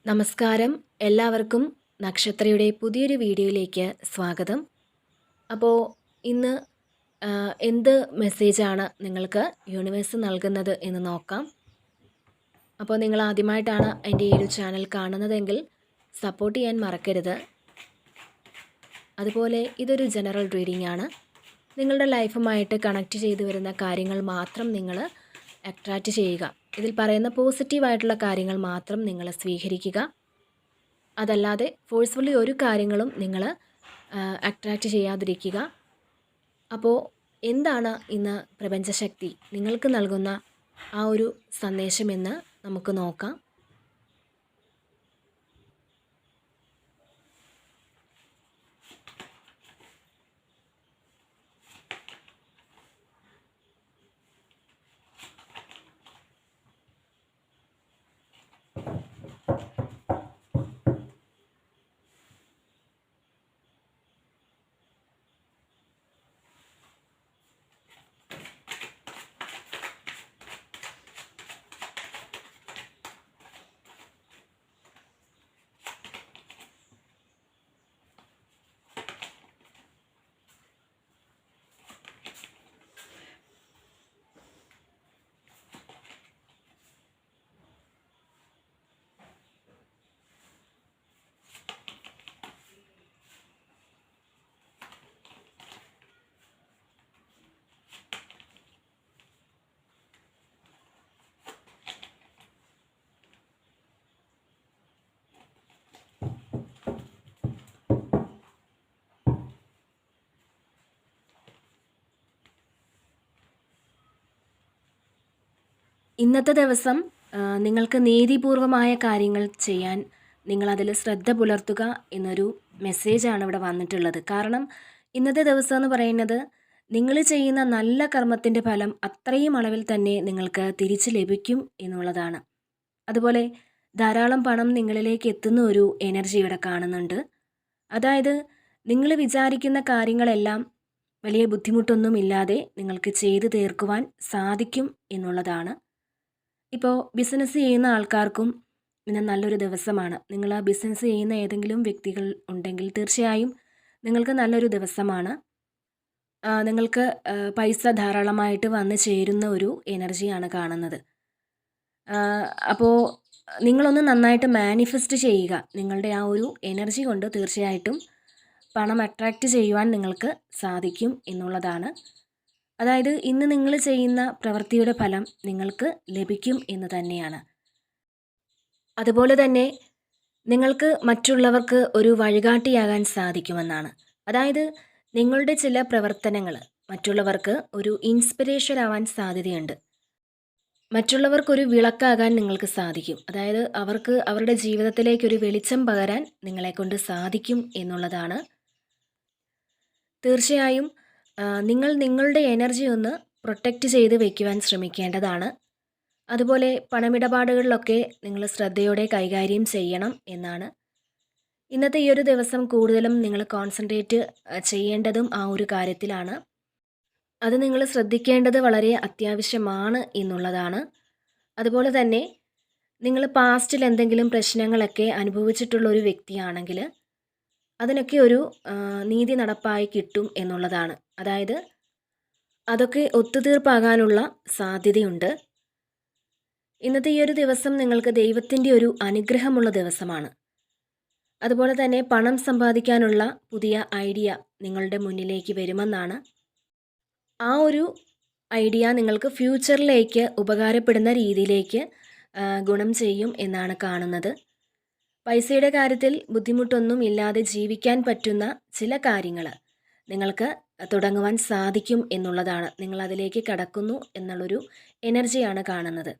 നമസ്കാരം. എല്ലാവർക്കും നക്ഷത്രയുടെ പുതിയൊരു വീഡിയോയിലേക്ക് സ്വാഗതം. അപ്പോൾ ഇന്ന് എന്ത് മെസ്സേജാണ് നിങ്ങൾക്ക് യൂണിവേഴ്സ് നൽകുന്നത് എന്ന് നോക്കാം. അപ്പോൾ നിങ്ങൾ ആദ്യമായിട്ടാണ് എൻ്റെ ഈ ഒരു ചാനൽ കാണുന്നതെങ്കിൽ സപ്പോർട്ട് ചെയ്യാൻ മറക്കരുത്. അതുപോലെ ഇതൊരു ജനറൽ റീഡിംഗ് ആണ്. നിങ്ങളുടെ ലൈഫുമായിട്ട് കണക്റ്റ് ചെയ്തു വരുന്ന കാര്യങ്ങൾ മാത്രം നിങ്ങൾ അട്രാക്റ്റ് ചെയ്യുക. ഇതിൽ പറയുന്ന പോസിറ്റീവായിട്ടുള്ള കാര്യങ്ങൾ മാത്രം നിങ്ങൾ സ്വീകരിക്കുക. അതല്ലാതെ ഫോഴ്സ്ഫുള്ളി ഒരു കാര്യങ്ങളും നിങ്ങൾ അട്രാക്റ്റ് ചെയ്യാതിരിക്കുക. അപ്പോൾ എന്താണ് ഇന്ന് പ്രപഞ്ചശക്തി നിങ്ങൾക്ക് നൽകുന്ന ആ ഒരു സന്ദേശമെന്ന് നമുക്ക് നോക്കാം. ഇന്നത്തെ ദിവസം നിങ്ങൾക്ക് നീതിപൂർവമായ കാര്യങ്ങൾ ചെയ്യാൻ നിങ്ങളതിൽ ശ്രദ്ധ പുലർത്തുക എന്നൊരു മെസ്സേജാണ് ഇവിടെ വന്നിട്ടുള്ളത്. കാരണം ഇന്നത്തെ ദിവസം എന്ന് പറയുന്നത് നിങ്ങൾ ചെയ്യുന്ന നല്ല കർമ്മത്തിൻ്റെ ഫലം അത്രയും അളവിൽ തന്നെ നിങ്ങൾക്ക് തിരിച്ച് ലഭിക്കും എന്നുള്ളതാണ്. അതുപോലെ ധാരാളം പണം നിങ്ങളിലേക്ക് എത്തുന്ന ഒരു എനർജി ഇവിടെ കാണുന്നുണ്ട്. അതായത് നിങ്ങൾ വിചാരിക്കുന്ന കാര്യങ്ങളെല്ലാം വലിയ ബുദ്ധിമുട്ടൊന്നുമില്ലാതെ നിങ്ങൾക്ക് ചെയ്തു തീർക്കുവാൻ സാധിക്കും എന്നുള്ളതാണ്. ഇപ്പോൾ ബിസിനസ് ചെയ്യുന്ന ആൾക്കാർക്കും ഇന്ന് നല്ലൊരു ദിവസമാണ്. നിങ്ങൾ ബിസിനസ് ചെയ്യുന്ന ഏതെങ്കിലും വ്യക്തികൾ ഉണ്ടെങ്കിൽ തീർച്ചയായും നിങ്ങൾക്ക് നല്ലൊരു ദിവസമാണ്. നിങ്ങൾക്ക് പൈസ ധാരാളമായിട്ട് വന്ന് ചേരുന്ന ഒരു എനർജിയാണ് കാണുന്നത്. അപ്പോൾ നിങ്ങളൊന്ന് നന്നായിട്ട് മാനിഫെസ്റ്റ് ചെയ്യുക. നിങ്ങളുടെ ആ ഒരു എനർജി കൊണ്ട് തീർച്ചയായിട്ടും പണം അട്രാക്റ്റ് ചെയ്യുവാൻ നിങ്ങൾക്ക് സാധിക്കും എന്നുള്ളതാണ്. അതായത് ഇന്ന് നിങ്ങൾ ചെയ്യുന്ന പ്രവൃത്തിയുടെ ഫലം നിങ്ങൾക്ക് ലഭിക്കും എന്ന് തന്നെയാണ്. അതുപോലെ തന്നെ നിങ്ങൾക്ക് മറ്റുള്ളവർക്ക് ഒരു വഴികാട്ടിയാകാൻ സാധിക്കുമെന്നാണ്. അതായത് നിങ്ങളുടെ ചില പ്രവർത്തനങ്ങൾ മറ്റുള്ളവർക്ക് ഒരു ഇൻസ്പിറേഷൻ ആവാൻ സാധ്യതയുണ്ട്. മറ്റുള്ളവർക്കൊരു വിളക്കാകാൻ നിങ്ങൾക്ക് സാധിക്കും. അതായത് അവർക്ക് അവരുടെ ജീവിതത്തിലേക്കൊരു വെളിച്ചം പകരാൻ നിങ്ങളെക്കൊണ്ട് സാധിക്കും എന്നുള്ളതാണ്. തീർച്ചയായും നിങ്ങൾ നിങ്ങളുടെ എനർജി ഒന്ന് പ്രൊട്ടക്റ്റ് ചെയ്ത് വയ്ക്കുവാൻ ശ്രമിക്കേണ്ടതാണ്. അതുപോലെ പണമിടപാടുകളിലൊക്കെ നിങ്ങൾ ശ്രദ്ധയോടെ കൈകാര്യം ചെയ്യണം എന്നാണ്. ഇന്നത്തെ ഈ ഒരു ദിവസം കൂടുതലും നിങ്ങൾ കോൺസെൻട്രേറ്റ് ചെയ്യേണ്ടതും ആ ഒരു കാര്യത്തിലാണ്. അത് നിങ്ങൾ ശ്രദ്ധിക്കേണ്ടത് വളരെ അത്യാവശ്യമാണ് എന്നുള്ളതാണ്. അതുപോലെ തന്നെ നിങ്ങൾ പാസ്റ്റിൽ എന്തെങ്കിലും പ്രശ്നങ്ങളൊക്കെ അനുഭവിച്ചിട്ടുള്ള ഒരു വ്യക്തിയാണെങ്കിൽ അതിനൊക്കെ ഒരു നീതി നടപ്പായി കിട്ടും എന്നുള്ളതാണ്. അതായത് അതൊക്കെ ഒത്തുതീർപ്പാകാനുള്ള സാധ്യതയുണ്ട്. ഇന്നത്തെ ഈ ഒരു ദിവസം നിങ്ങൾക്ക് ദൈവത്തിൻ്റെ ഒരു അനുഗ്രഹമുള്ള ദിവസമാണ്. അതുപോലെ തന്നെ പണം സമ്പാദിക്കാനുള്ള പുതിയ ഐഡിയ നിങ്ങളുടെ മുന്നിലേക്ക് വരുമെന്നാണ്. ആ ഒരു ഐഡിയ നിങ്ങൾക്ക് ഫ്യൂച്ചറിലേക്ക് ഉപകാരപ്പെടുന്ന രീതിയിലേക്ക് ഗുണം ചെയ്യും എന്നാണ് കാണുന്നത്. പൈസയുടെ കാര്യത്തിൽ ബുദ്ധിമുട്ടൊന്നും ഇല്ലാതെ ജീവിക്കാൻ പറ്റുന്ന ചില കാര്യങ്ങൾ നിങ്ങൾക്ക് തുടങ്ങുവാൻ സാധിക്കും എന്നുള്ളതാണ്. നിങ്ങൾ അതിലേക്ക് കടക്കുന്നു എന്നുള്ളൊരു എനർജിയാണ് കാണുന്നത്.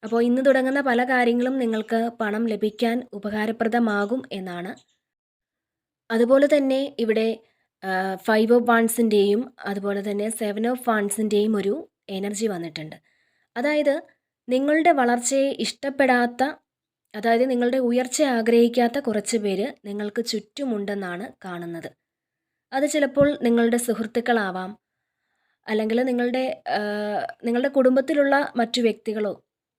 അപ്പോൾ ഇന്ന് തുടങ്ങുന്ന പല കാര്യങ്ങളും നിങ്ങൾക്ക് പണം ലഭിക്കാൻ ഉപകാരപ്രദമാകും എന്നാണ്. അതുപോലെ തന്നെ ഇവിടെ 5 ഓഫ് വാൺസിൻ്റെയും അതുപോലെ തന്നെ 7 ഓഫ് വാൺസിൻ്റെയും ഒരു എനർജി വന്നിട്ടുണ്ട്. അതായത് നിങ്ങളുടെ വളർച്ചയെ ഇഷ്ടപ്പെടാത്ത, അതായത് നിങ്ങളുടെ ഉയർച്ച ആഗ്രഹിക്കാത്ത കുറച്ച് പേര് നിങ്ങൾക്ക് ചുറ്റുമുണ്ടെന്നാണ് കാണുന്നത്. അത് ചിലപ്പോൾ നിങ്ങളുടെ സുഹൃത്തുക്കളാവാം, അല്ലെങ്കിൽ നിങ്ങളുടെ കുടുംബത്തിലുള്ള മറ്റു വ്യക്തികളോ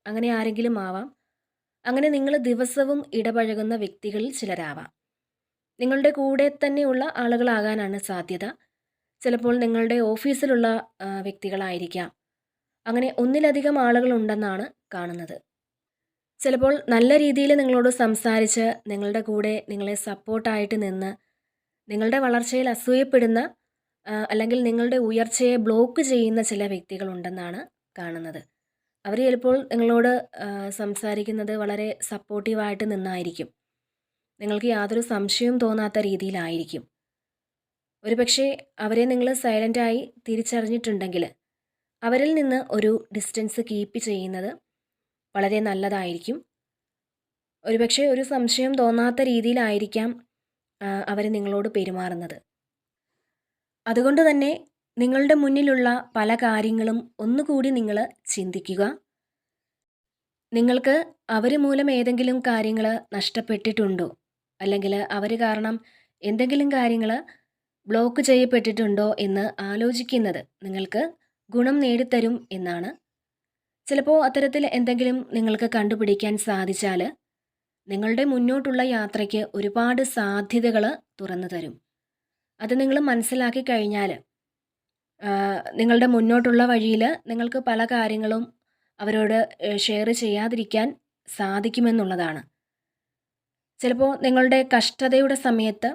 അങ്ങനെ ആരെങ്കിലും ആവാം. അങ്ങനെ നിങ്ങൾ ദിവസവും ഇടപഴകുന്ന വ്യക്തികളിൽ ചിലരാവാം. നിങ്ങളുടെ കൂടെ തന്നെയുള്ള ആളുകളാകാനാണ് സാധ്യത. ചിലപ്പോൾ നിങ്ങളുടെ ഓഫീസിലുള്ള വ്യക്തികളായിരിക്കാം. അങ്ങനെ ഒന്നിലധികം ആളുകളുണ്ടെന്നാണ് കാണുന്നത്. ചിലപ്പോൾ നല്ല രീതിയിൽ നിങ്ങളോട് സംസാരിച്ച് നിങ്ങളുടെ കൂടെ നിങ്ങളെ സപ്പോർട്ടായിട്ട് നിന്ന് നിങ്ങളുടെ വളർച്ചയിൽ അസൂയപ്പെടുന്ന അല്ലെങ്കിൽ നിങ്ങളുടെ ഉയർച്ചയെ ബ്ലോക്ക് ചെയ്യുന്ന ചില വ്യക്തികളുണ്ടെന്നാണ് കാണുന്നത്. അവർ ചിലപ്പോൾ നിങ്ങളോട് സംസാരിക്കുന്നത് വളരെ സപ്പോർട്ടീവായിട്ട് നിന്നായിരിക്കും. നിങ്ങൾക്ക് യാതൊരു സംശയവും തോന്നാത്ത രീതിയിലായിരിക്കും. ഒരുപക്ഷെ അവരെ നിങ്ങൾ സൈലൻ്റായി തിരിച്ചറിഞ്ഞിട്ടുണ്ടെങ്കിൽ അവരിൽ നിന്ന് ഒരു ഡിസ്റ്റൻസ് കീപ്പ് ചെയ്യുന്നത് വളരെ നല്ലതായിരിക്കും. ഒരുപക്ഷെ ഒരു സംശയം തോന്നാത്ത രീതിയിലായിരിക്കാം അവർ നിങ്ങളോട് പെരുമാറുന്നത്. അതുകൊണ്ട് തന്നെ നിങ്ങളുടെ മുന്നിലുള്ള പല കാര്യങ്ങളും ഒന്നുകൂടി നിങ്ങൾ ചിന്തിക്കുക. നിങ്ങൾക്ക് അവർ മൂലം ഏതെങ്കിലും കാര്യങ്ങൾ നഷ്ടപ്പെട്ടിട്ടുണ്ടോ? അല്ലെങ്കിൽ അവർ കാരണം എന്തെങ്കിലും കാര്യങ്ങൾ ബ്ലോക്ക് ചെയ്യപ്പെട്ടിട്ടുണ്ടോ എന്ന് ആലോചിക്കുന്നത് നിങ്ങൾക്ക് ഗുണം നേടിത്തരും എന്നാണ്. ചിലപ്പോൾ അത്തരത്തിൽ എന്തെങ്കിലും നിങ്ങൾക്ക് കണ്ടുപിടിക്കാൻ സാധിച്ചാൽ നിങ്ങളുടെ മുന്നോട്ടുള്ള യാത്രയ്ക്ക് ഒരുപാട് സാധ്യതകൾ തുറന്നു തരും. അത് നിങ്ങൾ മനസ്സിലാക്കി കഴിഞ്ഞാൽ നിങ്ങളുടെ മുന്നോട്ടുള്ള വഴിയിൽ നിങ്ങൾക്ക് പല കാര്യങ്ങളും അവരോട് ഷെയർ ചെയ്യാതിരിക്കാൻ സാധിക്കുമെന്നുള്ളതാണ്. ചിലപ്പോൾ നിങ്ങളുടെ കഷ്ടതയുടെ സമയത്ത്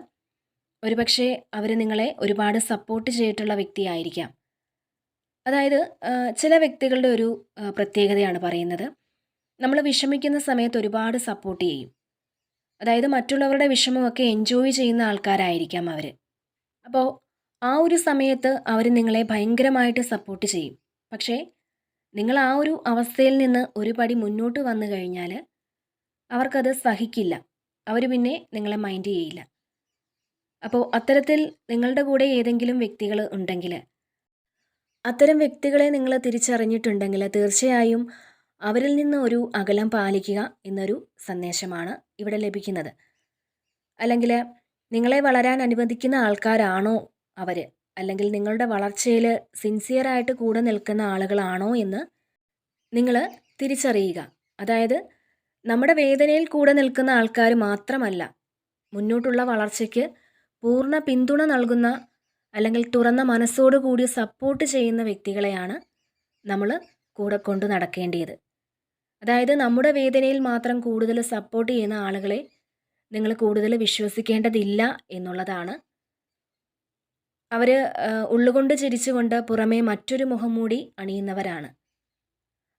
ഒരുപക്ഷെ അവർ നിങ്ങളെ ഒരുപാട് സപ്പോർട്ട് ചെയ്തിട്ടുള്ള വ്യക്തിയായിരിക്കാം. അതായത് ചില വ്യക്തികളുടെ ഒരു പ്രത്യേകതയാണ് പറയുന്നത്. നമ്മൾ വിഷമിക്കുന്ന സമയത്ത് ഒരുപാട് സപ്പോർട്ട് ചെയ്യും. അതായത് മറ്റുള്ളവരുടെ വിഷമമൊക്കെ എൻജോയ് ചെയ്യുന്ന ആൾക്കാരായിരിക്കാം അവർ. അപ്പോൾ ആ ഒരു സമയത്ത് അവർ നിങ്ങളെ ഭയങ്കരമായിട്ട് സപ്പോർട്ട് ചെയ്യും. പക്ഷേ നിങ്ങൾ ആ ഒരു അവസ്ഥയിൽ നിന്ന് ഒരു പടി മുന്നോട്ട് വന്നു കഴിഞ്ഞാൽ അവർക്കത് സഹിക്കില്ല. അവർ പിന്നെ നിങ്ങളെ മൈൻഡ് ചെയ്യില്ല. അപ്പോൾ അത്തരത്തിൽ നിങ്ങളുടെ കൂടെ ഏതെങ്കിലും വ്യക്തികൾ ഉണ്ടെങ്കിൽ അത്തരം വ്യക്തികളെ നിങ്ങൾ തിരിച്ചറിഞ്ഞിട്ടുണ്ടെങ്കിൽ തീർച്ചയായും അവരിൽ നിന്ന് ഒരു അകലം പാലിക്കുക എന്നൊരു സന്ദേശമാണ് ഇവിടെ ലഭിക്കുന്നത്. അല്ലെങ്കിൽ നിങ്ങളെ വളരാൻ അനുവദിക്കുന്ന ആൾക്കാരാണോ അവർ, അല്ലെങ്കിൽ നിങ്ങളുടെ വളർച്ചയിൽ സിൻസിയറായിട്ട് കൂടെ നിൽക്കുന്ന ആളുകളാണോ എന്ന് നിങ്ങൾ തിരിച്ചറിയുക. അതായത് നമ്മുടെ വേദനയിൽ കൂടെ നിൽക്കുന്ന ആൾക്കാർ മാത്രമല്ല, മുന്നോട്ടുള്ള വളർച്ചയ്ക്ക് പൂർണ്ണ പിന്തുണ നൽകുന്ന അല്ലെങ്കിൽ തുറന്ന മനസ്സോടുകൂടി സപ്പോർട്ട് ചെയ്യുന്ന വ്യക്തികളെയാണ് നമ്മൾ കൂടെ കൊണ്ടു നടക്കേണ്ടത്. അതായത് നമ്മുടെ വേദനയിൽ മാത്രം കൂടുതൽ സപ്പോർട്ട് ചെയ്യുന്ന ആളുകളെ നിങ്ങൾ കൂടുതൽ വിശ്വസിക്കേണ്ടതില്ല എന്നുള്ളതാണ്. അവർ ഉള്ളുകൊണ്ട് ചിരിച്ചുകൊണ്ട് പുറമേ മറ്റൊരു മുഖം മൂടി അണിയുന്നവരാണ്.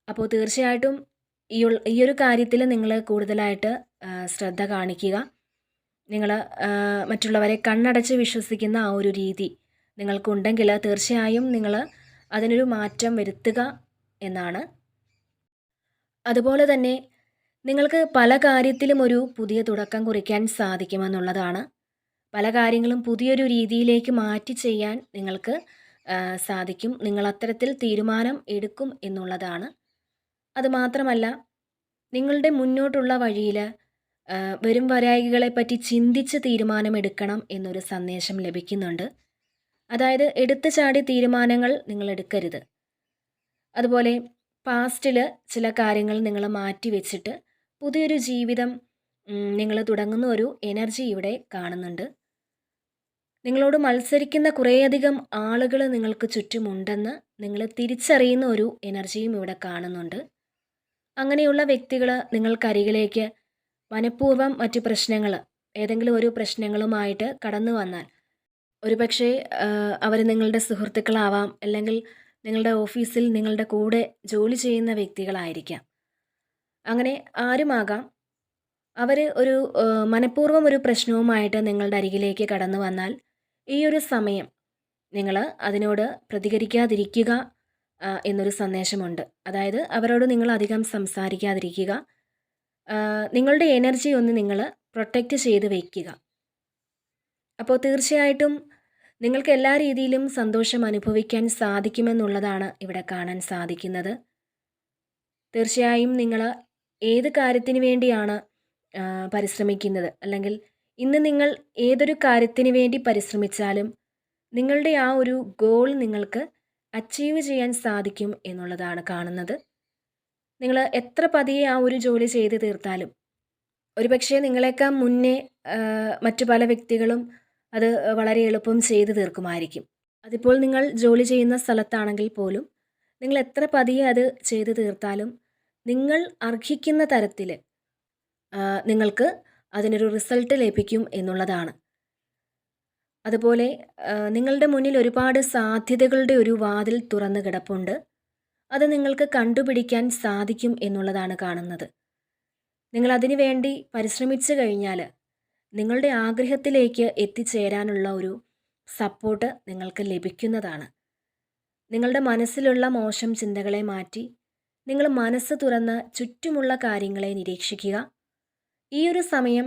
അപ്പോൾ തീർച്ചയായിട്ടും ഈ ഒരു കാര്യത്തിൽ നിങ്ങൾ കൂടുതലായിട്ട് ശ്രദ്ധ കാണിക്കുക. നിങ്ങൾ മറ്റുള്ളവരെ കണ്ണടച്ച് വിശ്വസിക്കുന്ന ആ ഒരു രീതി നിങ്ങൾക്കുണ്ടെങ്കിൽ തീർച്ചയായും നിങ്ങൾ അതിനൊരു മാറ്റം വരുത്തുക എന്നാണ്. അതുപോലെ തന്നെ നിങ്ങൾക്ക് പല കാര്യത്തിലും ഒരു പുതിയ തുടക്കം കുറിക്കാൻ സാധിക്കുമെന്നുള്ളതാണ്. പല കാര്യങ്ങളും പുതിയൊരു രീതിയിലേക്ക് മാറ്റി ചെയ്യാൻ നിങ്ങൾക്ക് സാധിക്കും. നിങ്ങൾ അത്തരത്തിൽ തീരുമാനം എടുക്കും എന്നുള്ളതാണ്. അതുമാത്രമല്ല, നിങ്ങളുടെ മുന്നോട്ടുള്ള വഴിയിൽ വരും വരായികളെപ്പറ്റി ചിന്തിച്ച് തീരുമാനമെടുക്കണം എന്നൊരു സന്ദേശം ലഭിക്കുന്നുണ്ട്. അതായത് എടുത്തു ചാടി തീരുമാനങ്ങൾ നിങ്ങൾ എടുക്കരുത്. അതുപോലെ പാസ്റ്റിൽ ചില കാര്യങ്ങൾ നിങ്ങൾ മാറ്റി വെച്ചിട്ട് പുതിയൊരു ജീവിതം നിങ്ങൾ തുടങ്ങുന്ന ഒരു എനർജി ഇവിടെ കാണുന്നുണ്ട്. നിങ്ങളോട് മത്സരിക്കുന്ന കുറേയധികം ആളുകൾ നിങ്ങൾക്ക് ചുറ്റുമുണ്ടെന്ന് നിങ്ങൾ തിരിച്ചറിയുന്ന ഒരു എനർജിയും ഇവിടെ കാണുന്നുണ്ട്. അങ്ങനെയുള്ള വ്യക്തികൾ നിങ്ങൾക്കരികിലേക്ക് മനഃപൂർവ്വം മറ്റ് പ്രശ്നങ്ങൾ, ഏതെങ്കിലും ഒരു പ്രശ്നങ്ങളുമായിട്ട് കടന്നു വന്നാൽ, ഒരുപക്ഷെ അവർ നിങ്ങളുടെ സുഹൃത്തുക്കളാവാം, അല്ലെങ്കിൽ നിങ്ങളുടെ ഓഫീസിൽ നിങ്ങളുടെ കൂടെ ജോലി ചെയ്യുന്ന വ്യക്തികളായിരിക്കാം. അങ്ങനെ ആരുമാകാം. അവർ ഒരു മനഃപൂർവ്വം ഒരു പ്രശ്നവുമായിട്ട് നിങ്ങളുടെ അരികിലേക്ക് കടന്നു വന്നാൽ ഈ ഒരു സമയം നിങ്ങൾ അതിനോട് പ്രതികരിക്കാതിരിക്കുക എന്നൊരു സന്ദേശമുണ്ട്. അതായത് അവരോട് നിങ്ങൾ അധികം സംസാരിക്കാതിരിക്കുക. നിങ്ങളുടെ എനർജി ഒന്ന് നിങ്ങൾ പ്രൊട്ടക്റ്റ് ചെയ്ത് വയ്ക്കുക. അപ്പോൾ തീർച്ചയായിട്ടും നിങ്ങൾക്ക് എല്ലാ രീതിയിലും സന്തോഷം അനുഭവിക്കാൻ സാധിക്കുമെന്നുള്ളതാണ് ഇവിടെ കാണാൻ സാധിക്കുന്നത്. തീർച്ചയായും നിങ്ങൾ ഏത് കാര്യത്തിന് വേണ്ടിയാണ് പരിശ്രമിക്കുന്നത്, അല്ലെങ്കിൽ ഇന്ന് നിങ്ങൾ ഏതൊരു കാര്യത്തിന് വേണ്ടി പരിശ്രമിച്ചാലും നിങ്ങളുടെ ആ ഒരു ഗോൾ നിങ്ങൾക്ക് അച്ചീവ് ചെയ്യാൻ സാധിക്കും എന്നുള്ളതാണ് കാണുന്നത്. നിങ്ങൾ എത്ര പതിയെ ആ ഒരു ജോലി ചെയ്ത് തീർത്താലും ഒരുപക്ഷെ നിങ്ങളെക്കാൾ മുന്നേ മറ്റു പല വ്യക്തികളും അത് വളരെ എളുപ്പം ചെയ്ത് തീർക്കുമായിരിക്കും. അതിപ്പോൾ നിങ്ങൾ ജോലി ചെയ്യുന്ന സ്ഥലത്താണെങ്കിൽ പോലും നിങ്ങൾ എത്ര പതിയെ അത് ചെയ്ത് തീർത്താലും നിങ്ങൾ അർഹിക്കുന്ന തരത്തിൽ നിങ്ങൾക്ക് അതിനൊരു റിസൾട്ട് ലഭിക്കും എന്നുള്ളതാണ്. അതുപോലെ നിങ്ങളുടെ മുന്നിൽ ഒരുപാട് സാധ്യതകളുടെ ഒരു വാതിൽ തുറന്ന് കിടപ്പുണ്ട്. അത് നിങ്ങൾക്ക് കണ്ടുപിടിക്കാൻ സാധിക്കും എന്നുള്ളതാണ് കാണുന്നത്. നിങ്ങൾ അതിനു വേണ്ടി പരിശ്രമിച്ചു കഴിഞ്ഞാൽ നിങ്ങളുടെ ആഗ്രഹത്തിലേക്ക് എത്തിച്ചേരാനുള്ള ഒരു സപ്പോർട്ട് നിങ്ങൾക്ക് ലഭിക്കുന്നതാണ്. നിങ്ങളുടെ മനസ്സിലുള്ള മോശം ചിന്തകളെ മാറ്റി നിങ്ങൾ മനസ്സ് തുറന്ന് ചുറ്റുമുള്ള കാര്യങ്ങളെ നിരീക്ഷിക്കുക. ഈ ഒരു സമയം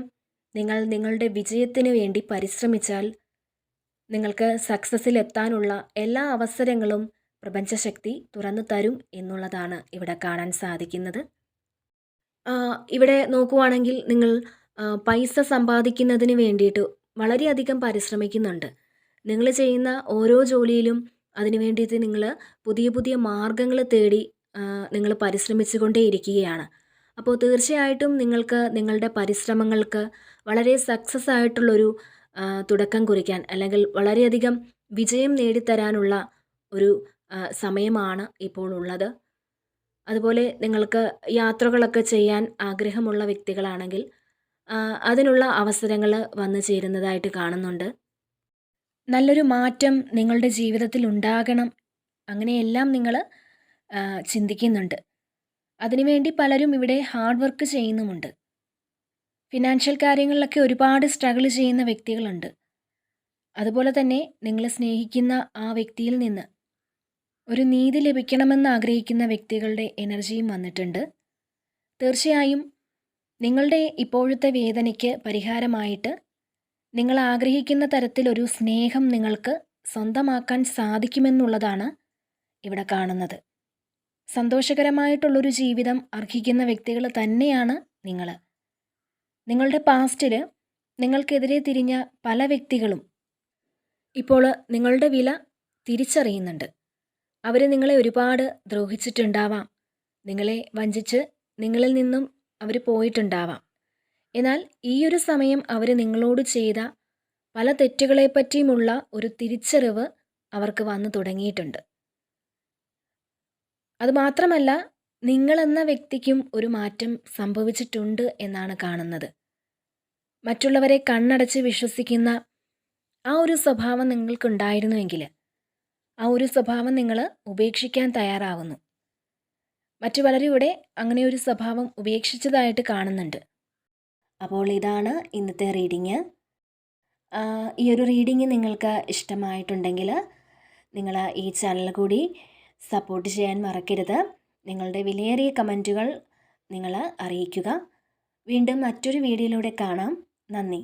നിങ്ങൾ നിങ്ങളുടെ വിജയത്തിന് വേണ്ടി പരിശ്രമിച്ചാൽ നിങ്ങൾക്ക് സക്സസ്സിൽ എത്താനുള്ള എല്ലാ അവസരങ്ങളും പ്രപഞ്ചശക്തി തുറന്നു തരും എന്നുള്ളതാണ് ഇവിടെ കാണാൻ സാധിക്കുന്നത്. ഇവിടെ നോക്കുവാണെങ്കിൽ നിങ്ങൾ പൈസ സമ്പാദിക്കുന്നതിന് വേണ്ടിയിട്ട് വളരെയധികം പരിശ്രമിക്കുന്നുണ്ട്. നിങ്ങൾ ചെയ്യുന്ന ഓരോ ജോലിയിലും അതിനു വേണ്ടിയിട്ട് നിങ്ങൾ പുതിയ പുതിയ മാർഗങ്ങൾ തേടി നിങ്ങൾ പരിശ്രമിച്ചു കൊണ്ടേയിരിക്കുകയാണ്. അപ്പോൾ തീർച്ചയായിട്ടും നിങ്ങൾക്ക് നിങ്ങളുടെ പരിശ്രമങ്ങൾക്ക് വളരെ സക്സസ് ആയിട്ടുള്ളൊരു തുടക്കം കുറിക്കാൻ അല്ലെങ്കിൽ വളരെയധികം വിജയം നേടിത്തരാനുള്ള ഒരു സമയമാണ് ഇപ്പോൾ ഉള്ളത്. അതുപോലെ നിങ്ങൾക്ക് യാത്രകളൊക്കെ ചെയ്യാൻ ആഗ്രഹമുള്ള വ്യക്തികളാണെങ്കിൽ അതിനുള്ള അവസരങ്ങൾ വന്നു ചേരുന്നതായിട്ട് കാണുന്നുണ്ട്. നല്ലൊരു മാറ്റം നിങ്ങളുടെ ജീവിതത്തിൽ ഉണ്ടാകണം, അങ്ങനെയെല്ലാം നിങ്ങൾ ചിന്തിക്കുന്നുണ്ട്. അതിനുവേണ്ടി പലരും ഇവിടെ ഹാർഡ് വർക്ക് ചെയ്യുന്നുമുണ്ട്. ഫിനാൻഷ്യൽ കാര്യങ്ങളിലൊക്കെ ഒരുപാട് സ്ട്രഗിൾ ചെയ്യുന്ന വ്യക്തികളുണ്ട്. അതുപോലെ തന്നെ നിങ്ങൾ സ്നേഹിക്കുന്ന ആ വ്യക്തിയിൽ നിന്ന് ഒരു നീതി ലഭിക്കണമെന്ന് ആഗ്രഹിക്കുന്ന വ്യക്തികളുടെ എനർജിയും വന്നിട്ടുണ്ട്. തീർച്ചയായും നിങ്ങളുടെ ഇപ്പോഴത്തെ വേദനയ്ക്ക് പരിഹാരമായിട്ട് നിങ്ങൾ ആഗ്രഹിക്കുന്ന തരത്തിലൊരു സ്നേഹം നിങ്ങൾക്ക് സ്വന്തമാക്കാൻ സാധിക്കുമെന്നുള്ളതാണ് ഇവിടെ കാണുന്നത്. സന്തോഷകരമായിട്ടുള്ളൊരു ജീവിതം അർഹിക്കുന്ന വ്യക്തികൾ തന്നെയാണ് നിങ്ങൾ. നിങ്ങളുടെ പാസ്റ്റിൽ നിങ്ങൾക്കെതിരെ തിരിഞ്ഞ പല വ്യക്തികളും ഇപ്പോൾ നിങ്ങളുടെ വില തിരിച്ചറിയുന്നുണ്ട്. അവർ നിങ്ങളെ ഒരുപാട് ദ്രോഹിച്ചിട്ടുണ്ടാവാം, നിങ്ങളെ വഞ്ചിച്ച് നിങ്ങളിൽ നിന്നും അവർ പോയിട്ടുണ്ടാവാം. എന്നാൽ ഈ ഒരു സമയം അവർ നിങ്ങളോട് ചെയ്ത പല തെറ്റുകളെപ്പറ്റിയുമുള്ള ഒരു തിരിച്ചറിവ് അവർക്ക് വന്നു തുടങ്ങിയിട്ടുണ്ട്. അതുമാത്രമല്ല, നിങ്ങളെന്ന വ്യക്തിക്കും ഒരു മാറ്റം സംഭവിച്ചിട്ടുണ്ട് എന്നാണ് കാണുന്നത്. മറ്റുള്ളവരെ കണ്ണടച്ച് വിശ്വസിക്കുന്ന ആ ഒരു സ്വഭാവം നിങ്ങൾക്കുണ്ടായിരുന്നുവെങ്കിൽ ആ ഒരു സ്വഭാവം നിങ്ങൾ ഉപേക്ഷിക്കാൻ തയ്യാറാവുന്നു. മറ്റു പലരും ഇവിടെ അങ്ങനെ ഒരു സ്വഭാവം ഉപേക്ഷിച്ചതായിട്ട് കാണുന്നുണ്ട്. അപ്പോൾ ഇതാണ് ഇന്നത്തെ റീഡിങ്. ഈ ഒരു റീഡിങ് നിങ്ങൾക്ക് ഇഷ്ടമായിട്ടുണ്ടെങ്കിൽ നിങ്ങൾ ഈ ചാനൽ കൂടി സപ്പോർട്ട് ചെയ്യാൻ മറക്കരുത്. നിങ്ങളുടെ വിലയേറിയ കമൻറ്റുകൾ നിങ്ങൾ അറിയിക്കുക. വീണ്ടും മറ്റൊരു വീഡിയോയിലൂടെ കാണാം. നന്ദി.